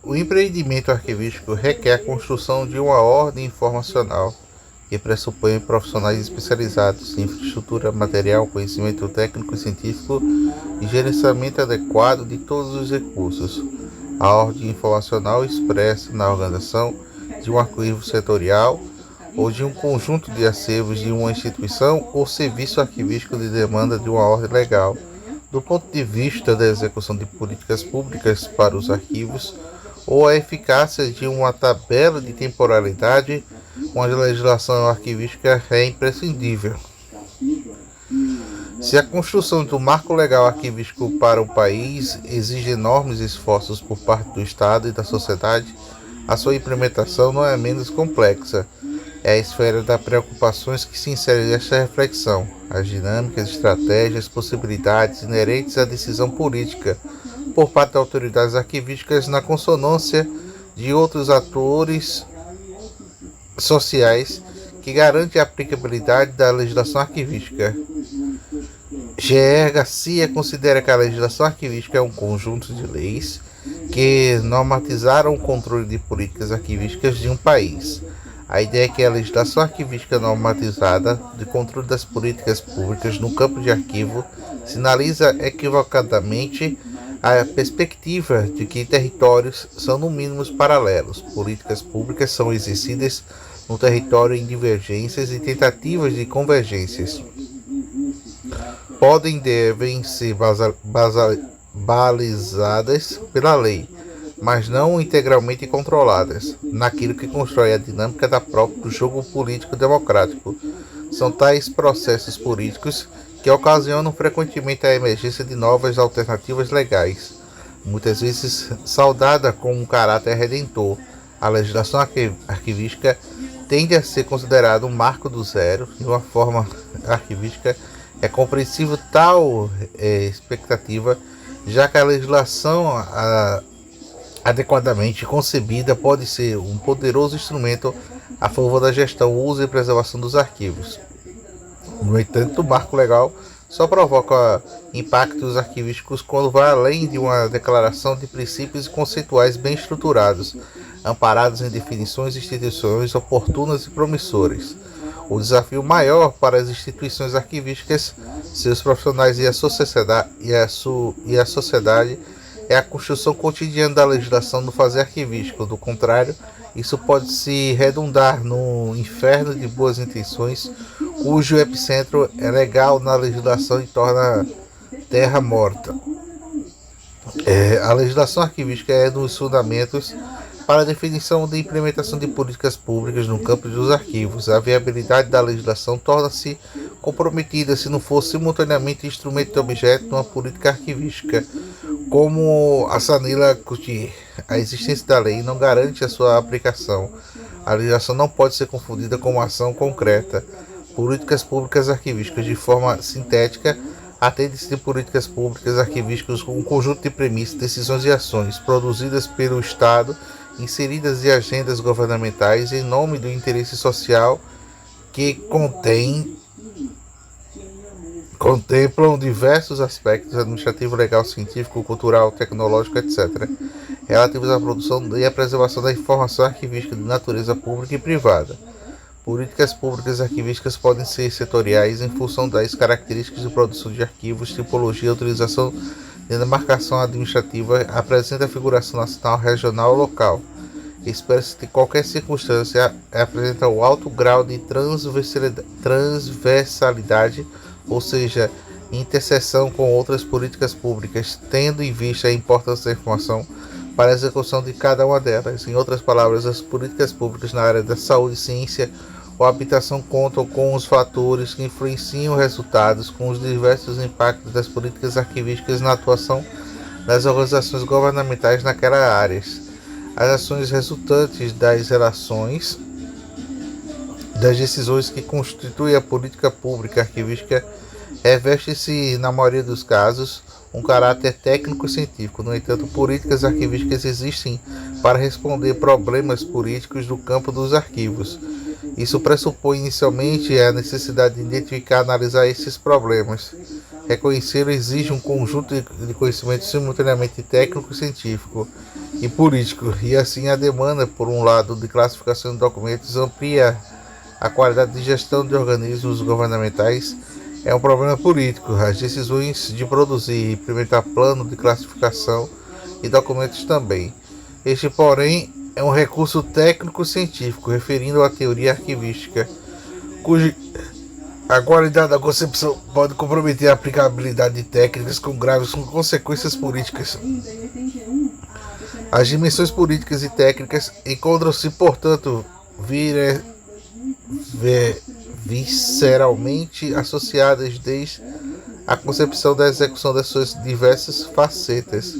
O empreendimento arquivístico requer a construção de uma ordem informacional que pressupõe profissionais especializados em infraestrutura material, conhecimento técnico e científico e gerenciamento adequado de todos os recursos. A ordem informacional expressa na organização de um arquivo setorial ou de um conjunto de acervos de uma instituição ou serviço arquivístico de demanda de uma ordem legal. Do ponto de vista da execução de políticas públicas para os arquivos, ou a eficácia de uma tabela de temporalidade, uma legislação arquivística é imprescindível. Se a construção do marco legal arquivístico para o país exige enormes esforços por parte do Estado e da sociedade, a sua implementação não é menos complexa. É a esfera das preocupações que se insere nesta reflexão, as dinâmicas, estratégias, possibilidades inerentes à decisão política por parte das autoridades arquivísticas na consonância de outros atores sociais que garante a aplicabilidade da legislação arquivística. G.R. Garcia considera que a legislação arquivística é um conjunto de leis que normatizaram o controle de políticas arquivísticas de um país. A ideia é que a legislação arquivística normatizada de controle das políticas públicas no campo de arquivo sinaliza equivocadamente a perspectiva de que territórios são no mínimo paralelos. Políticas públicas são exercidas no território em divergências e tentativas de convergências. Podem e devem ser balizadas pela lei, mas não integralmente controladas, naquilo que constrói a dinâmica do jogo político democrático. São tais processos políticos que ocasionam frequentemente a emergência de novas alternativas legais, muitas vezes saudada com um caráter redentor. A legislação arquivística tende a ser considerada um marco do zero. De uma forma arquivística, é compreensível tal expectativa, já que a legislação adequadamente concebida pode ser um poderoso instrumento a favor da gestão, uso e preservação dos arquivos. No entanto, o marco legal só provoca impactos arquivísticos quando vai além de uma declaração de princípios conceituais bem estruturados, amparados em definições e instituições oportunas e promissoras. O desafio maior para as instituições arquivísticas, seus profissionais e a sociedade é a construção cotidiana da legislação no fazer arquivístico. Do contrário, isso pode se redundar no inferno de boas intenções, cujo epicentro é legal na legislação e torna terra morta. A legislação arquivística é dos fundamentos para a definição e implementação de políticas públicas no campo dos arquivos. A viabilidade da legislação torna-se comprometida se não for simultaneamente instrumento e objeto de uma política arquivística. Como assinala Coutier, a existência da lei não garante a sua aplicação. A legislação não pode ser confundida com uma ação concreta. Políticas públicas arquivísticas, de forma sintética, atendem-se de políticas públicas arquivísticas com um conjunto de premissas, decisões e ações produzidas pelo Estado, inseridas em agendas governamentais em nome do interesse social, que contemplam diversos aspectos administrativo, legal, científico, cultural, tecnológico, etc., relativos à produção e à preservação da informação arquivística de natureza pública e privada. Políticas públicas arquivísticas podem ser setoriais em função das características de produção de arquivos, tipologia, utilização e demarcação administrativa, apresenta a figuração nacional, regional ou local. Espera-se que qualquer circunstância apresenta o alto grau de transversalidade, ou seja, interseção com outras políticas públicas, tendo em vista a importância da informação para a execução de cada uma delas. Em outras palavras, as políticas públicas na área da saúde, ciência ou habitação contam com os fatores que influenciam os resultados, com os diversos impactos das políticas arquivísticas na atuação das organizações governamentais naquelas áreas. As ações resultantes das relações das decisões que constituem a política pública arquivística reveste-se, na maioria dos casos, um caráter técnico-científico. No entanto, políticas arquivísticas existem para responder problemas políticos do campo dos arquivos. Isso pressupõe inicialmente a necessidade de identificar e analisar esses problemas, Reconhecê-lo exige um conjunto de conhecimentos simultaneamente técnico, científico e político, e assim a demanda, por um lado, de classificação de documentos amplia a qualidade de gestão de organismos governamentais. É um problema político. As decisões de produzir e implementar plano de classificação e documentos também. Este, porém, é um recurso técnico-científico, referindo à teoria arquivística, cuja a qualidade da concepção pode comprometer a aplicabilidade de técnicas com graves consequências políticas. As dimensões políticas e técnicas encontram-se, portanto, visceralmente associadas desde a concepção da execução das suas diversas facetas.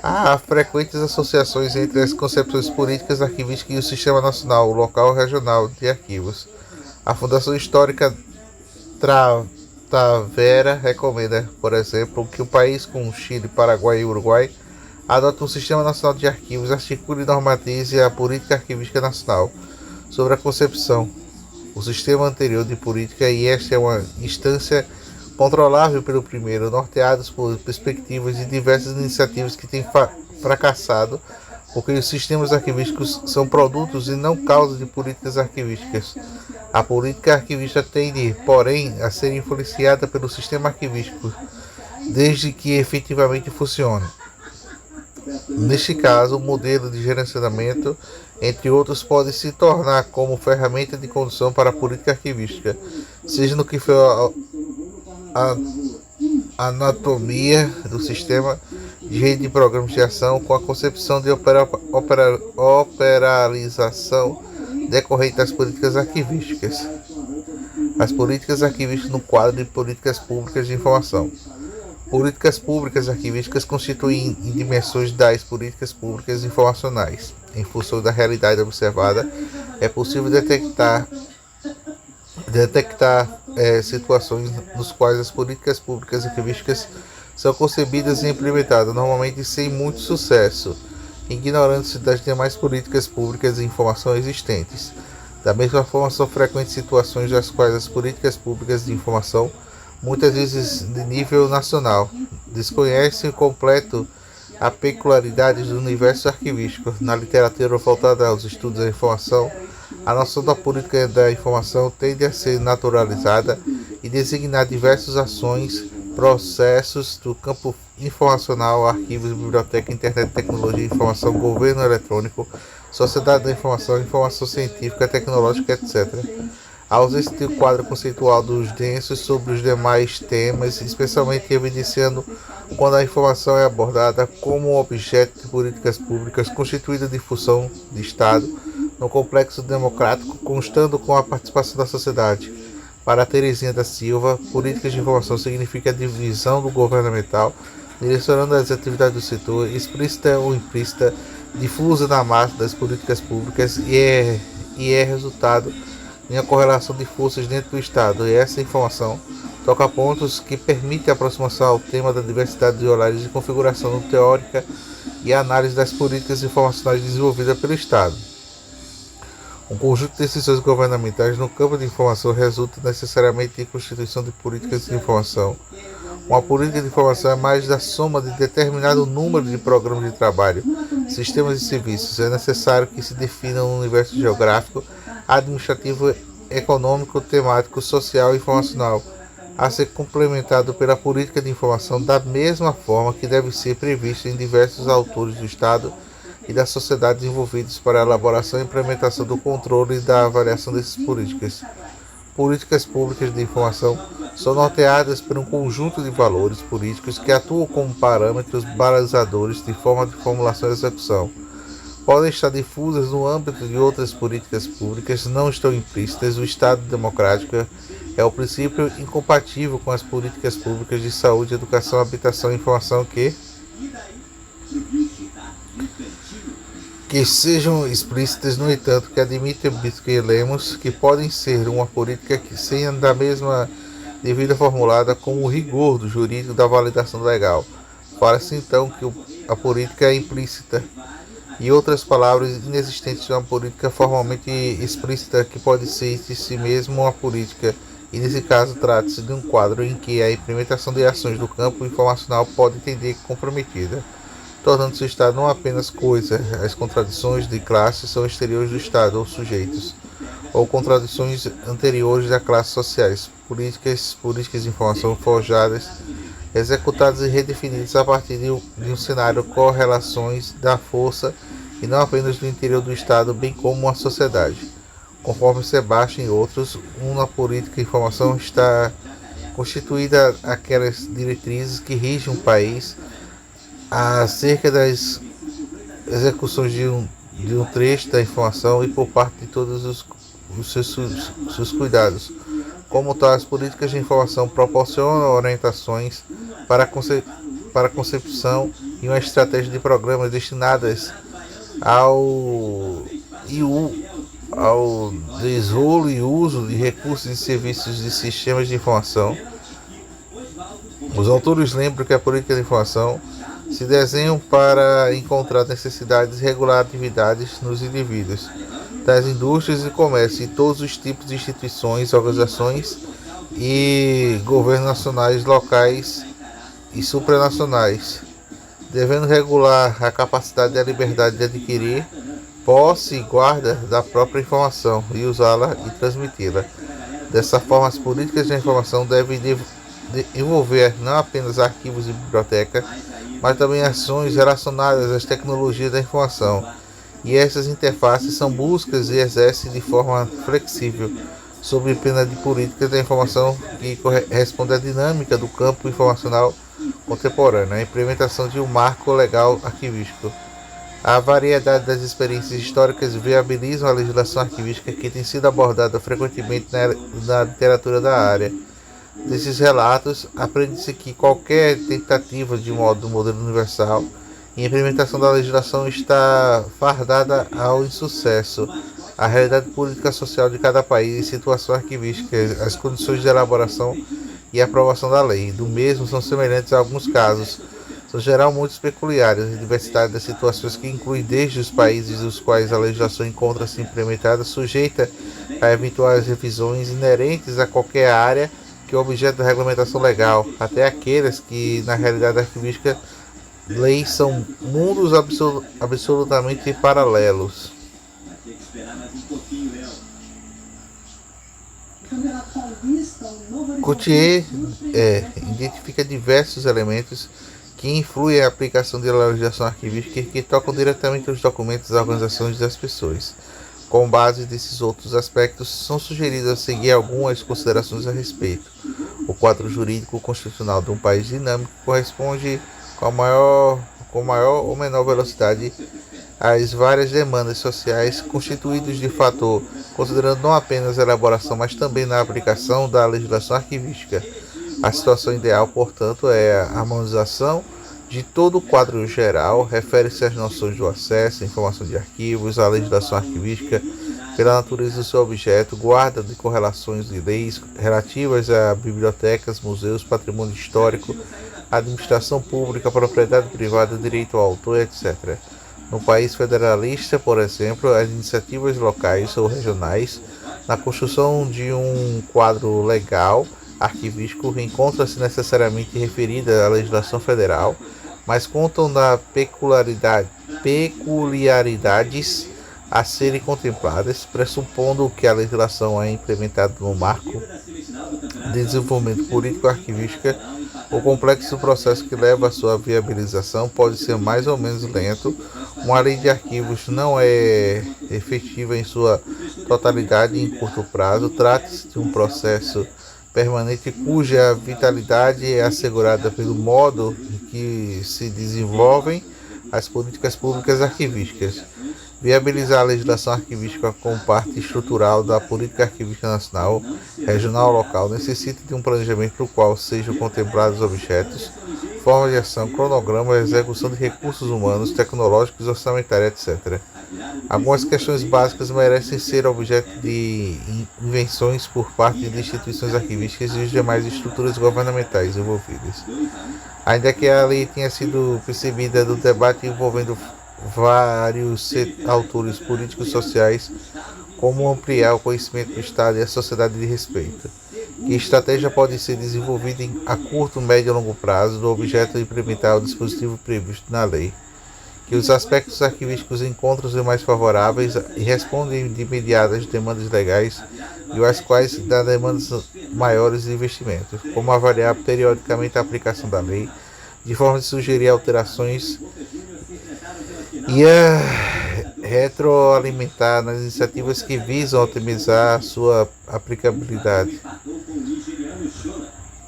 Há frequentes associações entre as concepções políticas, arquivísticas e o Sistema Nacional, Local e Regional de Arquivos. A Fundação Histórica Tavera recomenda, por exemplo, que o país, com Chile, Paraguai e Uruguai, adote um Sistema Nacional de Arquivos, articule e normatize a política arquivística nacional. Sobre a concepção, o sistema anterior de política, e esta é uma instância controlável pelo primeiro, norteados por perspectivas e diversas iniciativas que têm fracassado, porque os sistemas arquivísticos são produtos e não causas de políticas arquivísticas. A política arquivista tende, porém, a ser influenciada pelo sistema arquivístico, desde que efetivamente funcione. Neste caso, o modelo de gerenciamento, entre outros, pode se tornar como ferramenta de condução para a política arquivística, seja no que for a anatomia do sistema de rede de programas de ação, com a concepção de operalização decorrente das políticas arquivísticas. As políticas arquivísticas no quadro de políticas públicas de informação. Políticas públicas arquivísticas constituem dimensões das políticas públicas informacionais. Em função da realidade observada, é possível detectar situações nos quais as políticas públicas arquivísticas são concebidas e implementadas, normalmente sem muito sucesso, ignorando-se das demais políticas públicas de informação existentes. Da mesma forma, são frequentes situações nas quais as políticas públicas de informação, muitas vezes de nível nacional, desconhecem completo a peculiaridade do universo arquivístico. Na literatura voltada aos estudos da informação, a noção da política da informação tende a ser naturalizada e designar diversas ações, processos do campo informacional, arquivos, biblioteca, internet, tecnologia, informação, governo eletrônico, sociedade da informação, informação científica, tecnológica, etc. A ausência de quadro conceitual dos densos sobre os demais temas, especialmente evidenciando quando a informação é abordada como objeto de políticas públicas constituída de função de Estado, no complexo democrático, constando com a participação da sociedade. Para Terezinha da Silva, políticas de informação significa a divisão do governamental, direcionando as atividades do setor, explícita ou implícita, difusa na massa das políticas públicas e é resultado em uma correlação de forças dentro do Estado. E essa informação toca pontos que permitem a aproximação ao tema da diversidade de olhares e configuração teórica e análise das políticas informacionais desenvolvidas pelo Estado. Um conjunto de decisões governamentais no campo de informação resulta necessariamente em constituição de políticas de informação. Uma política de informação é mais da soma de determinado número de programas de trabalho, sistemas e serviços. É necessário que se defina um universo geográfico, administrativo, econômico, temático, social e informacional, a ser complementado pela política de informação da mesma forma que deve ser prevista em diversos autores do Estado e da sociedade envolvidos para a elaboração e implementação do controle e da avaliação dessas políticas. Políticas públicas de informação são norteadas por um conjunto de valores políticos que atuam como parâmetros balizadores de forma de formulação e execução. Podem estar difusas no âmbito de outras políticas públicas, não estão implícitas. O Estado democrático é o princípio incompatível com as políticas públicas de saúde, educação, habitação e informação que sejam explícitas, no entanto, que admitem que lemos que podem ser uma política que seja da mesma devida formulada com o rigor do jurídico da validação legal. Fala-se então que a política é implícita, e outras palavras inexistentes de uma política formalmente explícita que pode ser de si mesma uma política e nesse caso trata-se de um quadro em que a implementação de ações do campo informacional pode entender comprometida, tornando-se o Estado não apenas coisa. As contradições de classe são exteriores do Estado ou sujeitos, ou contradições anteriores da classe sociais, políticas de informação forjadas, executadas e redefinidas a partir de um cenário correlações da força e não apenas do interior do Estado, bem como a sociedade. Conforme Sebastian e outros, uma política de informação está constituída aquelas diretrizes que regem um país acerca das execuções de um trecho da informação e por parte de todos os seus cuidados. Como tal, as políticas de informação proporcionam orientações para a concepção e uma estratégia de programas destinadas ao desenrolo e uso de recursos e serviços de sistemas de informação. Os autores lembram que a política de informação se desenham para encontrar necessidades e regular atividades nos indivíduos, das indústrias e comércio e todos os tipos de instituições, organizações e governos nacionais, locais e supranacionais, devendo regular a capacidade e a liberdade de adquirir posse e guarda da própria informação e usá-la e transmiti-la. Dessa forma, as políticas de informação devem envolver não apenas arquivos e biblioteca, mas também ações relacionadas às tecnologias da informação. E essas interfaces são buscas e exercem de forma flexível, sob pena de políticas da informação que corresponde à dinâmica do campo informacional contemporâneo, a implementação de um marco legal arquivístico. A variedade das experiências históricas viabilizam a legislação arquivística que tem sido abordada frequentemente na literatura da área. Desses relatos, aprende-se que qualquer tentativa de modelo universal e implementação da legislação está fardada ao insucesso. A realidade política e social de cada país e situação arquivística, as condições de elaboração e aprovação da lei do mesmo são semelhantes a alguns casos. São geral muito peculiares, a diversidade das situações que inclui desde os países dos quais a legislação encontra-se implementada, sujeita a eventuais revisões inerentes a qualquer área que é objeto da regulamentação legal, até aqueles que, na realidade arquivística, leis são mundos absolutamente paralelos. Coutier identifica diversos elementos que influem a aplicação da legislação arquivística e que tocam diretamente os documentos, das organizações e das pessoas. Com base desses outros aspectos, são sugeridas a seguir algumas considerações a respeito. O quadro jurídico constitucional de um país dinâmico corresponde com maior ou menor velocidade às várias demandas sociais constituídas de fator, considerando não apenas a elaboração, mas também na aplicação da legislação arquivística. A situação ideal, portanto, é a harmonização de todo o quadro geral, refere-se às noções do acesso, informação de arquivos, à legislação arquivística, pela natureza do seu objeto, guarda de correlações de leis relativas a bibliotecas, museus, patrimônio histórico, administração pública, propriedade privada, direito ao autor, etc. No país federalista, por exemplo, as iniciativas locais ou regionais, na construção de um quadro legal arquivístico, encontra-se necessariamente referida à legislação federal, mas contam da peculiaridades a serem contempladas, pressupondo que a legislação é implementada no marco de desenvolvimento político-arquivístico. O complexo processo que leva à sua viabilização pode ser mais ou menos lento. Uma lei de arquivos não é efetiva em sua totalidade em curto prazo. Trata-se de um processo permanente cuja vitalidade é assegurada pelo modo em que se desenvolvem as políticas públicas arquivísticas. Viabilizar a legislação arquivística como parte estrutural da política arquivística nacional, regional ou local necessita de um planejamento no qual sejam contemplados objetos, forma de ação, cronograma, execução de recursos humanos, tecnológicos, orçamentários, etc. Algumas questões básicas merecem ser objeto de invenções por parte de instituições arquivísticas e as demais estruturas governamentais envolvidas. Ainda que a lei tenha sido percebida do debate envolvendo vários autores políticos sociais, como ampliar o conhecimento do Estado e a sociedade de respeito. Que estratégia pode ser desenvolvida a curto, médio e longo prazo do objeto de implementar o dispositivo previsto na lei. Que os aspectos arquivísticos encontram-se mais favoráveis e respondem de imediato às demandas legais e às quais dá demandas maiores de investimento, como avaliar periodicamente a aplicação da lei, de forma de sugerir alterações e retroalimentar nas iniciativas que visam otimizar sua aplicabilidade.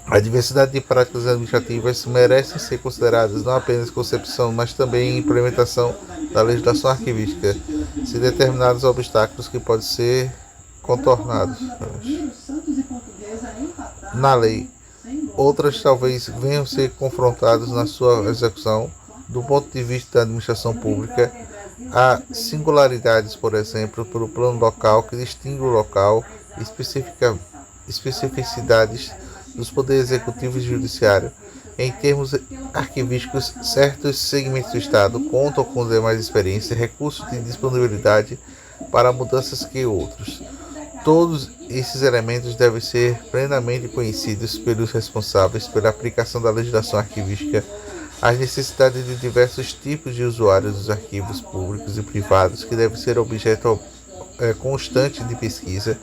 A diversidade de práticas administrativas merece ser consideradas não apenas concepção, mas também implementação da legislação arquivística, se determinados obstáculos que podem ser contornados na lei. Outras talvez venham a ser confrontadas na sua execução. Do ponto de vista da administração pública, há singularidades, por exemplo, para o plano local que distingue o local, especificidades dos poderes executivo e judiciário. Em termos arquivísticos, certos segmentos do Estado contam com demais experiência e recursos de disponibilidade para mudanças que outros. Todos esses elementos devem ser plenamente conhecidos pelos responsáveis pela aplicação da legislação arquivística. As necessidades de diversos tipos de usuários dos arquivos públicos e privados, que devem ser objeto constante de pesquisa,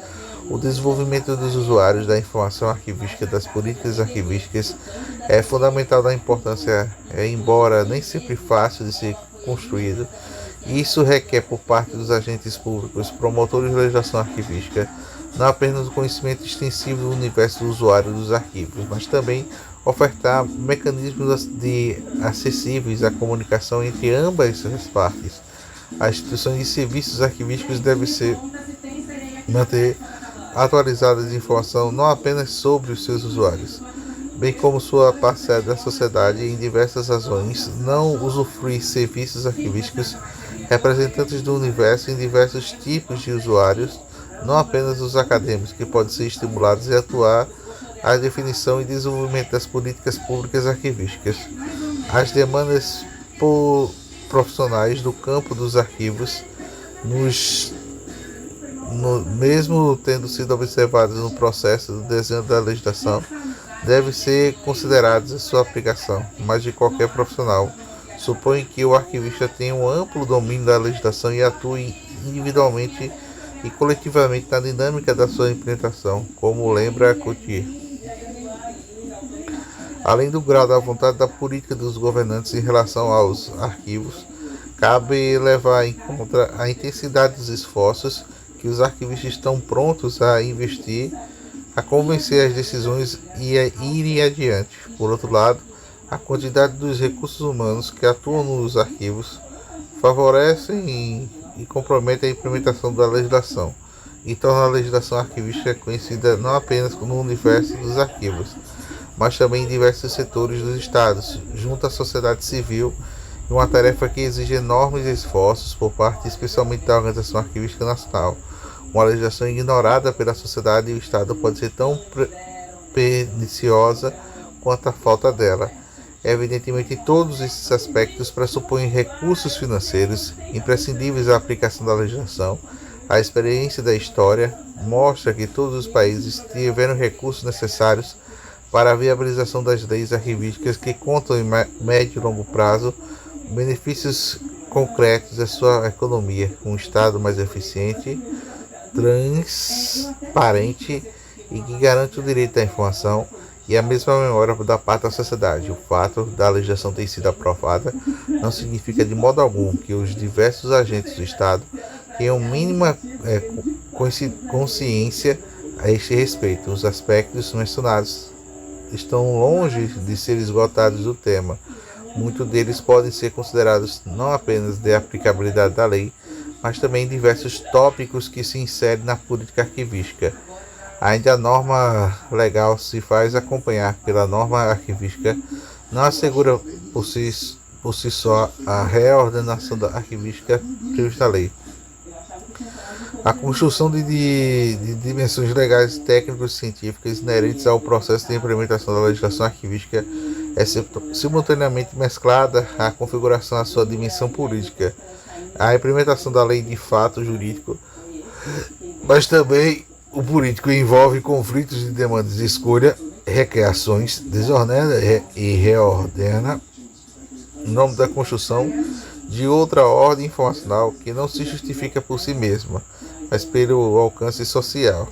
o desenvolvimento dos usuários da informação arquivística, das políticas arquivísticas, é fundamental da importância, embora nem sempre fácil de ser construído. Isso requer por parte dos agentes públicos, promotores de legislação arquivística, não apenas o conhecimento extensivo do universo do usuário dos arquivos, mas também ofertar mecanismos acessíveis à comunicação entre ambas as partes. As instituições de serviços arquivísticos devem manter atualizadas de informação não apenas sobre os seus usuários, bem como sua parcela da sociedade em diversas razões, não usufruir serviços arquivísticos representantes do universo em diversos tipos de usuários, não apenas os acadêmicos, que podem ser estimulados a atuar a definição e desenvolvimento das políticas públicas arquivísticas. As demandas profissionais do campo dos arquivos, mesmo tendo sido observadas no processo do desenho da legislação, devem ser consideradas a sua aplicação, mas de qualquer profissional. Supõe que o arquivista tenha um amplo domínio da legislação e atue individualmente e coletivamente na dinâmica da sua implementação, como lembra Coutier. Além do grau da vontade da política dos governantes em relação aos arquivos, cabe levar em conta a intensidade dos esforços que os arquivistas estão prontos a investir, a convencer as decisões e a irem adiante. Por outro lado, a quantidade dos recursos humanos que atuam nos arquivos favorecem e comprometem a implementação da legislação e torna a legislação arquivística conhecida não apenas no universo dos arquivos, mas também em diversos setores dos estados, junto à sociedade civil, uma tarefa que exige enormes esforços por parte especialmente da Organização Arquivística Nacional. Uma legislação ignorada pela sociedade e o Estado pode ser tão perniciosa quanto a falta dela. Evidentemente, todos esses aspectos pressupõem recursos financeiros imprescindíveis à aplicação da legislação. A experiência da história mostra que todos os países tiveram recursos necessários para a viabilização das leis arquivísticas que contam em médio e longo prazo benefícios concretos à sua economia, um Estado mais eficiente, transparente e que garante o direito à informação e a mesma memória da parte da sociedade. O fato da legislação ter sido aprovada não significa de modo algum que os diversos agentes do Estado tenham mínima consciência a este respeito. Os aspectos mencionados estão longe de ser esgotados do tema. Muitos deles podem ser considerados não apenas de aplicabilidade da lei, mas também diversos tópicos que se inserem na política arquivística. Ainda a norma legal se faz acompanhar pela norma arquivística, não assegura por si só a reordenação da arquivística prevista na lei. A construção de dimensões legais, técnicas e científicas inerentes ao processo de implementação da legislação arquivística é simultaneamente mesclada à configuração da sua dimensão política, a implementação da lei de fato jurídico, mas também O político envolve conflitos de demandas de escolha, requer ações, desordena e reordena em nome da construção de outra ordem informacional que não se justifica por si mesma, mas pelo alcance social.